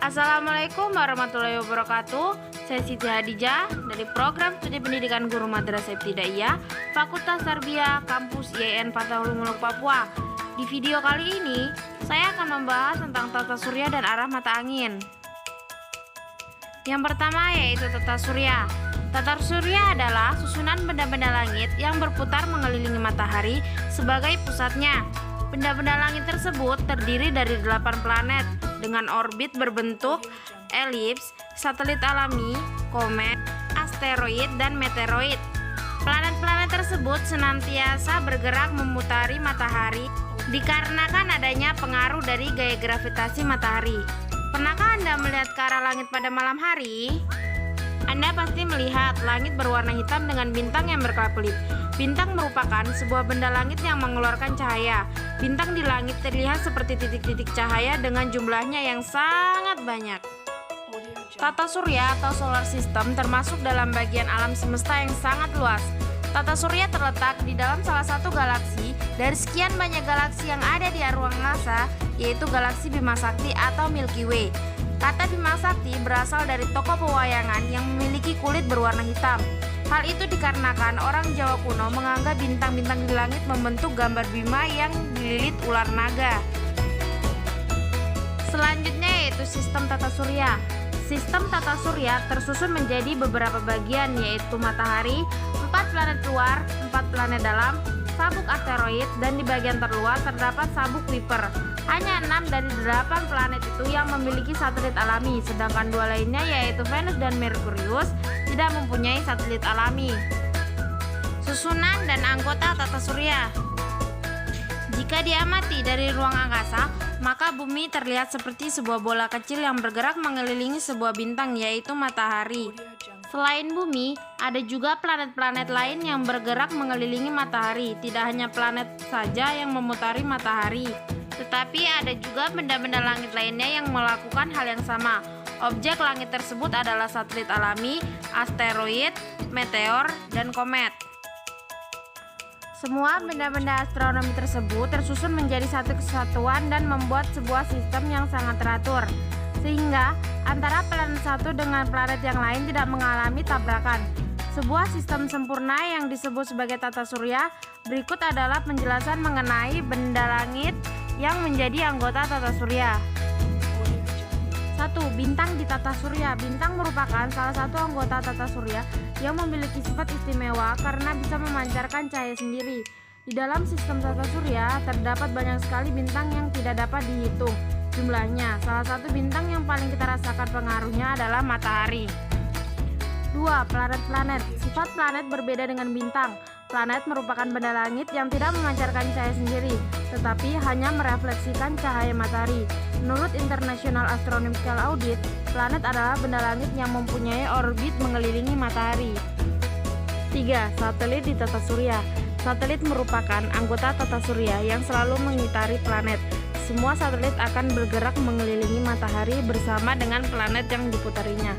Assalamualaikum warahmatullahi wabarakatuh. Saya Siti Hadijah dari Program Studi Pendidikan Guru Madrasah Ibtidaiyah Fakultas Tarbiyah Kampus IAIN Fatahul Muluk Papua. Di video kali ini, saya akan membahas tentang tata surya dan arah mata angin. Yang pertama yaitu tata surya. Tata surya adalah susunan benda-benda langit yang berputar mengelilingi matahari sebagai pusatnya. Benda-benda langit tersebut terdiri dari 8 planet dengan orbit berbentuk elips, satelit alami, komet, asteroid, dan meteoroid. Planet-planet tersebut senantiasa bergerak memutari matahari dikarenakan adanya pengaruh dari gaya gravitasi matahari. Pernahkah Anda melihat ke arah langit pada malam hari? Anda pasti melihat langit berwarna hitam dengan bintang yang berkelap-kelip. Bintang merupakan sebuah benda langit yang mengeluarkan cahaya. Bintang di langit terlihat seperti titik-titik cahaya dengan jumlahnya yang sangat banyak. Tata surya atau solar system termasuk dalam bagian alam semesta yang sangat luas. Tata surya terletak di dalam salah satu galaksi dari sekian banyak galaksi yang ada di ruang angkasa, yaitu galaksi Bima Sakti atau Milky Way. Kata Bima Sakti berasal dari tokoh pewayangan yang memiliki kulit berwarna hitam. Hal itu dikarenakan orang Jawa kuno menganggap bintang-bintang di langit membentuk gambar Bima yang dililit ular naga. Selanjutnya yaitu sistem tata surya. Sistem tata surya tersusun menjadi beberapa bagian, yaitu matahari, 4 planet luar, 4 planet dalam, sabuk asteroid, dan di bagian terluar terdapat sabuk Kuiper. Hanya 6 dari 8 planet itu yang memiliki satelit alami, sedangkan 2 lainnya yaitu Venus dan Merkurius tidak mempunyai satelit alami. Susunan dan anggota tata surya. Jika diamati dari ruang angkasa, maka bumi terlihat seperti sebuah bola kecil yang bergerak mengelilingi sebuah bintang, yaitu matahari. Selain bumi, ada juga planet-planet lain yang bergerak mengelilingi matahari. Tidak hanya planet saja yang memutari matahari, tetapi ada juga benda-benda langit lainnya yang melakukan hal yang sama. Objek langit tersebut adalah satelit alami, asteroid, meteor, dan komet. Semua benda-benda astronomi tersebut tersusun menjadi satu kesatuan dan membuat sebuah sistem yang sangat teratur, sehingga antara planet satu dengan planet yang lain tidak mengalami tabrakan. Sebuah sistem sempurna yang disebut sebagai tata surya. Berikut adalah penjelasan mengenai benda langit yang menjadi anggota tata surya. 1. Bintang di tata surya. Bintang merupakan salah satu anggota tata surya yang memiliki sifat istimewa karena bisa memancarkan cahaya sendiri. Di dalam sistem tata surya terdapat banyak sekali bintang yang tidak dapat dihitung jumlahnya. Salah satu bintang yang paling kita rasakan pengaruhnya adalah matahari. 2. Planet-planet. Sifat planet berbeda dengan bintang. Planet merupakan benda langit yang tidak memancarkan cahaya sendiri, tetapi hanya merefleksikan cahaya matahari. Menurut International Astronomical Audit, planet adalah benda langit yang mempunyai orbit mengelilingi matahari. 3. Satelit di tata surya. Satelit merupakan anggota tata surya yang selalu mengitari planet. Semua satelit akan bergerak mengelilingi matahari bersama dengan planet yang diputarinya.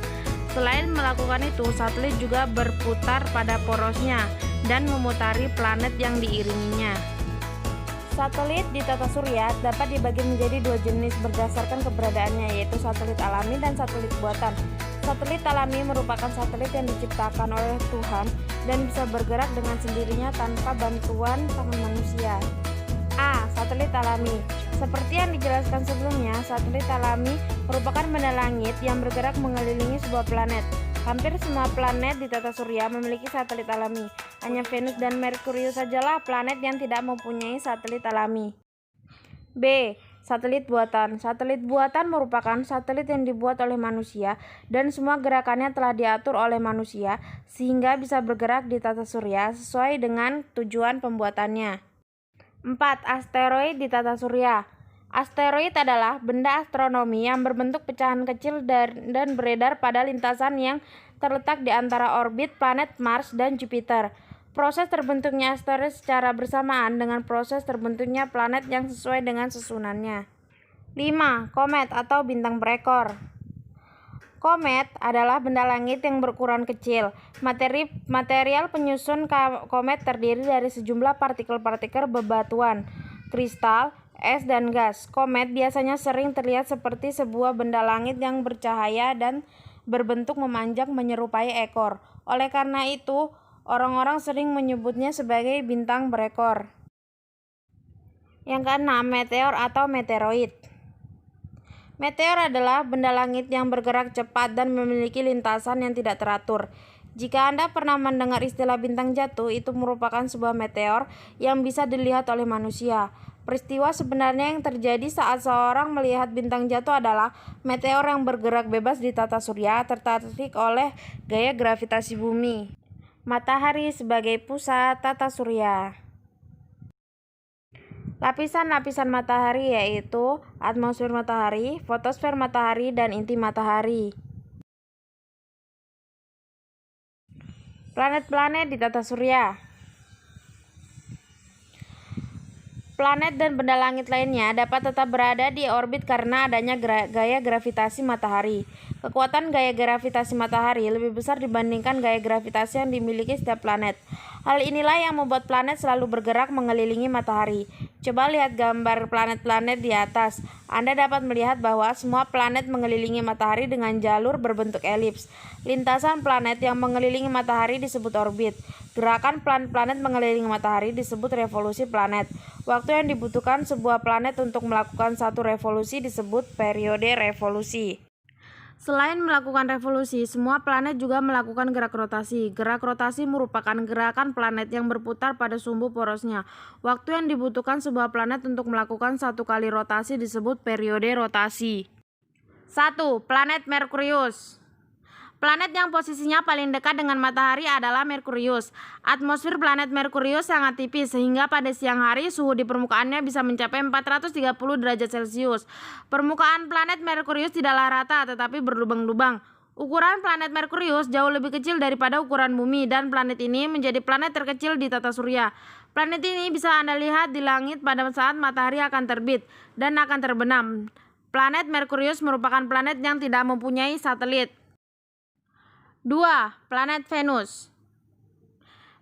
Selain melakukan itu, satelit juga berputar pada porosnya dan memutari planet yang diiringinya. Satelit di tata surya dapat dibagi menjadi 2 jenis berdasarkan keberadaannya, yaitu satelit alami dan satelit buatan. Satelit alami merupakan satelit yang diciptakan oleh Tuhan dan bisa bergerak dengan sendirinya tanpa bantuan tangan manusia. A. Satelit alami. Seperti yang dijelaskan sebelumnya, satelit alami merupakan benda langit yang bergerak mengelilingi sebuah planet. Hampir semua planet di tata surya memiliki satelit alami. Hanya Venus dan Merkurius sajalah planet yang tidak mempunyai satelit alami. B. Satelit buatan. Satelit buatan merupakan satelit yang dibuat oleh manusia dan semua gerakannya telah diatur oleh manusia sehingga bisa bergerak di tata surya sesuai dengan tujuan pembuatannya. 4. Asteroid di tata surya. Asteroid adalah benda astronomi yang berbentuk pecahan kecil dan beredar pada lintasan yang terletak di antara orbit planet Mars dan Jupiter. Proses terbentuknya asteroid secara bersamaan dengan proses terbentuknya planet yang sesuai dengan susunannya. 5. Komet atau bintang berekor. Komet adalah benda langit yang berukuran kecil. Material penyusun komet terdiri dari sejumlah partikel-partikel bebatuan, kristal, es, dan gas. Komet biasanya sering terlihat seperti sebuah benda langit yang bercahaya dan berbentuk memanjang menyerupai ekor. Oleh karena itu, orang-orang sering menyebutnya sebagai bintang berekor. Yang keenam, meteor atau meteoroid. Meteor adalah benda langit yang bergerak cepat dan memiliki lintasan yang tidak teratur. Jika Anda pernah mendengar istilah bintang jatuh, itu merupakan sebuah meteor yang bisa dilihat oleh manusia. Peristiwa sebenarnya yang terjadi saat seorang melihat bintang jatuh adalah meteor yang bergerak bebas di tata surya tertarik oleh gaya gravitasi bumi. Matahari sebagai pusat tata surya. Lapisan-lapisan matahari yaitu atmosfer matahari, fotosfer matahari, dan inti matahari. Planet-planet di tata surya. Planet dan benda langit lainnya dapat tetap berada di orbit karena adanya gaya gravitasi matahari. Kekuatan gaya gravitasi matahari lebih besar dibandingkan gaya gravitasi yang dimiliki setiap planet. Hal inilah yang membuat planet selalu bergerak mengelilingi matahari. Coba lihat gambar planet-planet di atas. Anda dapat melihat bahwa semua planet mengelilingi matahari dengan jalur berbentuk elips. Lintasan planet yang mengelilingi matahari disebut orbit. Gerakan planet-planet mengelilingi matahari disebut revolusi planet. Waktu yang dibutuhkan sebuah planet untuk melakukan satu revolusi disebut periode revolusi. Selain melakukan revolusi, semua planet juga melakukan gerak rotasi. Gerak rotasi merupakan gerakan planet yang berputar pada sumbu porosnya. Waktu yang dibutuhkan sebuah planet untuk melakukan satu kali rotasi disebut periode rotasi. 1. Planet Merkurius. Planet yang posisinya paling dekat dengan matahari adalah Merkurius. Atmosfer planet Merkurius sangat tipis sehingga pada siang hari suhu di permukaannya bisa mencapai 430 derajat Celcius. Permukaan planet Merkurius tidaklah rata tetapi berlubang-lubang. Ukuran planet Merkurius jauh lebih kecil daripada ukuran bumi dan planet ini menjadi planet terkecil di tata surya. Planet ini bisa Anda lihat di langit pada saat matahari akan terbit dan akan terbenam. Planet Merkurius merupakan planet yang tidak mempunyai satelit. 2. Planet Venus.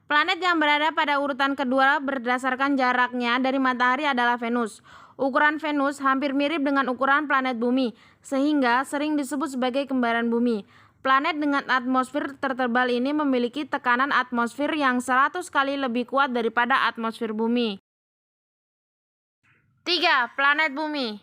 Planet yang berada pada urutan kedua berdasarkan jaraknya dari matahari adalah Venus. Ukuran Venus hampir mirip dengan ukuran planet bumi, sehingga sering disebut sebagai kembaran bumi. Planet dengan atmosfer tertebal ini memiliki tekanan atmosfer yang 100 kali lebih kuat daripada atmosfer bumi. 3. Planet Bumi.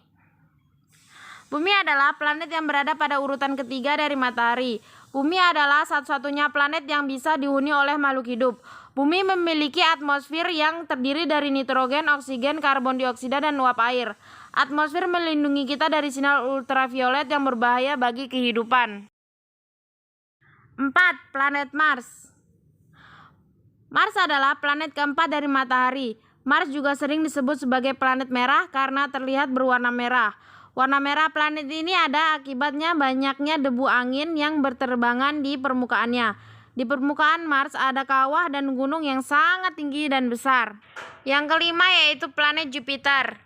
Bumi adalah planet yang berada pada urutan ketiga dari matahari. Bumi adalah satu-satunya planet yang bisa dihuni oleh makhluk hidup. Bumi memiliki atmosfer yang terdiri dari nitrogen, oksigen, karbon dioksida, dan uap air. Atmosfer melindungi kita dari sinar ultraviolet yang berbahaya bagi kehidupan. 4. Planet Mars. Mars adalah planet keempat dari matahari. Mars juga sering disebut sebagai planet merah karena terlihat berwarna merah. Warna merah planet ini ada akibatnya banyaknya debu angin yang berterbangan di permukaannya. Di permukaan Mars ada kawah dan gunung yang sangat tinggi dan besar. Yang kelima yaitu planet Jupiter.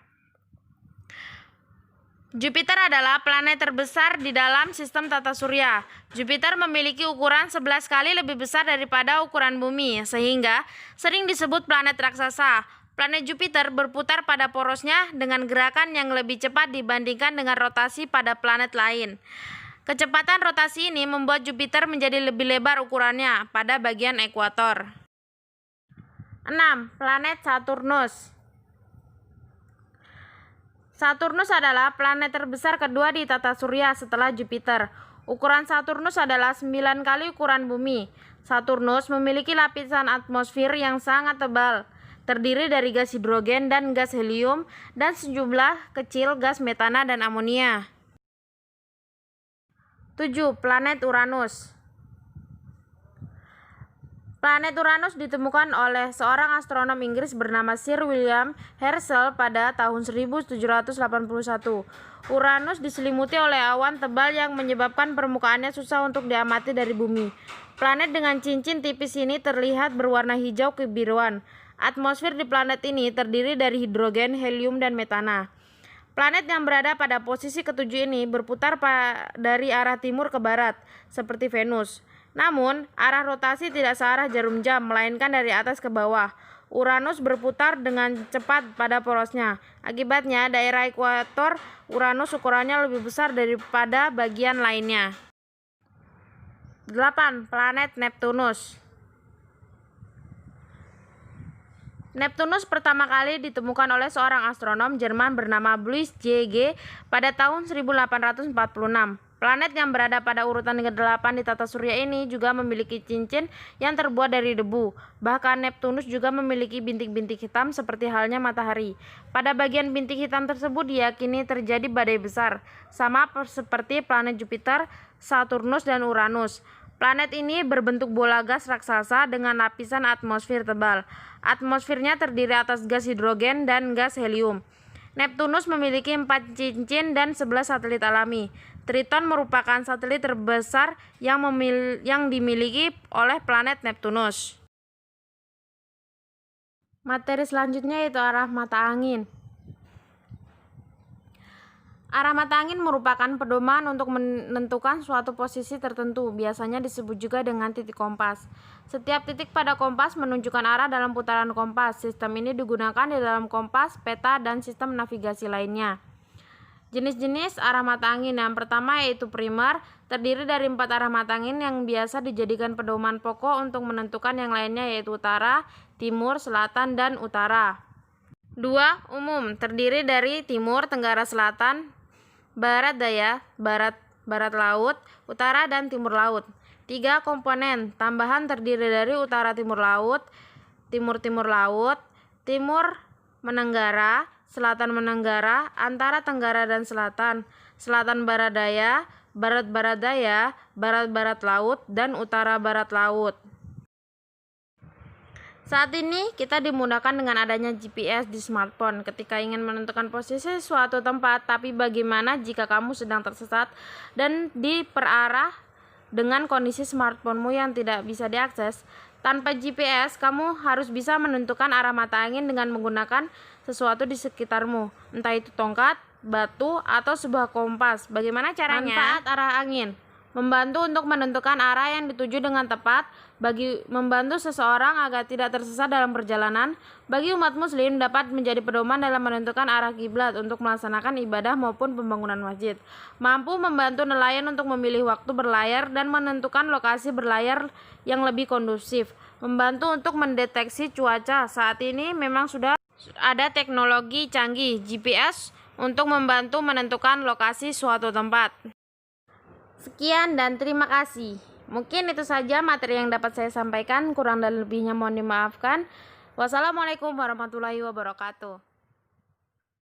Jupiter adalah planet terbesar di dalam sistem tata surya. Jupiter memiliki ukuran 11 kali lebih besar daripada ukuran bumi, sehingga sering disebut planet raksasa. Planet Jupiter berputar pada porosnya dengan gerakan yang lebih cepat dibandingkan dengan rotasi pada planet lain. Kecepatan rotasi ini membuat Jupiter menjadi lebih lebar ukurannya pada bagian ekuator. 6. Planet Saturnus. Saturnus adalah planet terbesar kedua di tata surya setelah Jupiter. Ukuran Saturnus adalah 9 kali ukuran bumi. Saturnus memiliki lapisan atmosfer yang sangat tebal, terdiri dari gas hidrogen dan gas helium dan sejumlah kecil gas metana dan amonia. 7. Planet Uranus. Planet Uranus ditemukan oleh seorang astronom Inggris bernama Sir William Herschel pada tahun 1781. Uranus diselimuti oleh awan tebal yang menyebabkan permukaannya susah untuk diamati dari bumi. Planet dengan cincin tipis ini terlihat berwarna hijau kebiruan. Atmosfer di planet ini terdiri dari hidrogen, helium, dan metana. Planet yang berada pada posisi ketujuh ini berputar dari arah timur ke barat, seperti Venus. Namun, arah rotasi tidak searah jarum jam, melainkan dari atas ke bawah. Uranus berputar dengan cepat pada porosnya. Akibatnya, daerah ekuator Uranus ukurannya lebih besar daripada bagian lainnya. 8. Planet Neptunus. Neptunus pertama kali ditemukan oleh seorang astronom Jerman bernama Louis J.G. pada tahun 1846. Planet yang berada pada urutan ke-8 di tata surya ini juga memiliki cincin yang terbuat dari debu. Bahkan Neptunus juga memiliki bintik-bintik hitam seperti halnya matahari. Pada bagian bintik hitam tersebut diyakini terjadi badai besar, sama seperti planet Jupiter, Saturnus, dan Uranus. Planet ini berbentuk bola gas raksasa dengan lapisan atmosfer tebal. Atmosfernya terdiri atas gas hidrogen dan gas helium. Neptunus memiliki 4 cincin dan 11 satelit alami. Triton merupakan satelit terbesar yang dimiliki oleh planet Neptunus. Materi selanjutnya yaitu arah mata angin. Arah mata angin merupakan pedoman untuk menentukan suatu posisi tertentu, biasanya disebut juga dengan titik kompas. Setiap titik pada kompas menunjukkan arah dalam putaran kompas. Sistem ini digunakan di dalam kompas, peta, dan sistem navigasi lainnya. Jenis-jenis arah mata angin yang pertama yaitu primer, terdiri dari 4 arah mata angin yang biasa dijadikan pedoman pokok untuk menentukan yang lainnya yaitu utara, timur, selatan, dan utara. 2. Umum, terdiri dari timur, tenggara, selatan, barat daya, barat laut, utara, dan timur laut. 3. Komponen, tambahan terdiri dari utara timur laut, timur laut, timur menenggara, selatan menenggara, antara tenggara dan selatan, selatan barat daya, barat daya, barat laut, dan utara barat laut. Saat ini kita dimudahkan dengan adanya GPS di smartphone ketika ingin menentukan posisi suatu tempat, tapi bagaimana jika kamu sedang tersesat dan diperarah dengan kondisi smartphone-mu yang tidak bisa diakses? Tanpa GPS, kamu harus bisa menentukan arah mata angin dengan menggunakan sesuatu di sekitarmu, entah itu tongkat, batu, atau sebuah kompas. Bagaimana caranya? Manfaat arah angin: membantu untuk menentukan arah yang dituju dengan tepat, membantu seseorang agar tidak tersesat dalam perjalanan. Bagi umat muslim dapat menjadi pedoman dalam menentukan arah kiblat untuk melaksanakan ibadah maupun pembangunan masjid. Mampu membantu nelayan untuk memilih waktu berlayar dan menentukan lokasi berlayar yang lebih kondusif. Membantu untuk mendeteksi cuaca. Saat ini memang sudah ada teknologi canggih GPS untuk membantu menentukan lokasi suatu tempat. Sekian dan terima kasih. Mungkin itu saja materi yang dapat saya sampaikan. Kurang dan lebihnya mohon dimaafkan. Wassalamualaikum warahmatullahi wabarakatuh.